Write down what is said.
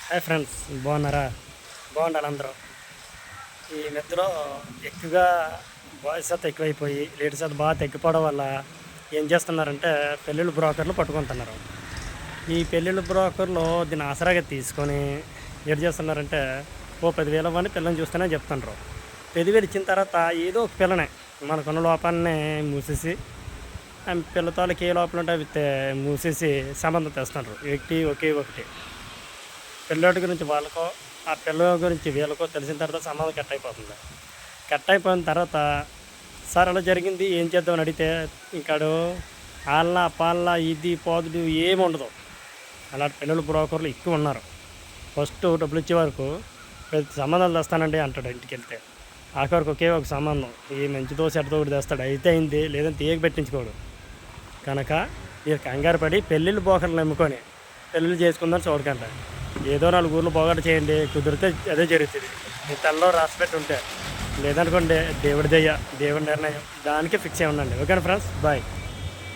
Hi friends, బాగున్నారా? బాగుండాలి అందరూ. ఈ మధ్యలో ఎక్కువగా బాయ్స్ శాతం ఎక్కువైపోయి లేడీస్ శాతం బాగా తగ్గిపోవడం వల్ల ఏం చేస్తున్నారంటే పెళ్ళిళ్ళ బ్రోకర్లు పట్టుకుంటున్నారు. ఈ పెళ్ళిళ్ళ బ్రోకర్లు దీన్ని ఆసరాగా తీసుకొని ఏం చేస్తున్నారంటే 10,000 ఇవ్వని పిల్లని చూస్తేనే చెప్తున్నారు. 10,000 ఇచ్చిన తర్వాత ఏదో ఒక పిల్లనే మనకున్న లోపాలని మూసేసి ఆ పిల్లతోళ్ళకి ఏ లోపల ఉంటే అవి మూసేసి సంబంధం తెస్తున్నారు. ఒకే ఒకటి పిల్లోడి గురించి వాళ్ళకో ఆ పిల్ల గురించి వీళ్ళకో తెలిసిన తర్వాత సంబంధం కట్ అయిపోతుంది. కట్ అయిపోయిన తర్వాత సార్ అలా జరిగింది ఏం చేద్దామని అడిగితే ఇంకాడు వాళ్ళ పాళ్ళ ఇది పోదుడు ఏమి ఉండదు. అలాంటి పిల్లలు బ్రోకర్లు ఎక్కువ ఉన్నారు. ఫస్ట్ డబ్బులు ఇచ్చే వరకు సంబంధాలు తెస్తానండి అంటాడు. ఇంటికి వెళ్తే ఆఖరికి ఒకే ఒక సంబంధం ఈ మంచిదో చెడ్డదో ఒకటి తెస్తాడు. అయితే అయింది, లేదంటే ఏక పెట్టించుకోడు. కనుక మీరు కంగారు పడి పెళ్ళిళ్ళు బ్రోకర్లు నమ్ముకొని పెళ్ళిళ్ళు చేసుకుందని చూడకండి. ఏదో 4 ఊర్లు పోగొట్ట చేయండి, కుదిరితే అదే జరుగుతుంది. మీ తలలో రాసిపెట్టి ఉంటే లేదనుకోండి దేవుడి దయ్య, దేవుడి నిర్ణయం, దానికి ఫిక్స్ అయి ఉండండి. ఓకేనా ఫ్రెండ్స్, బాయ్.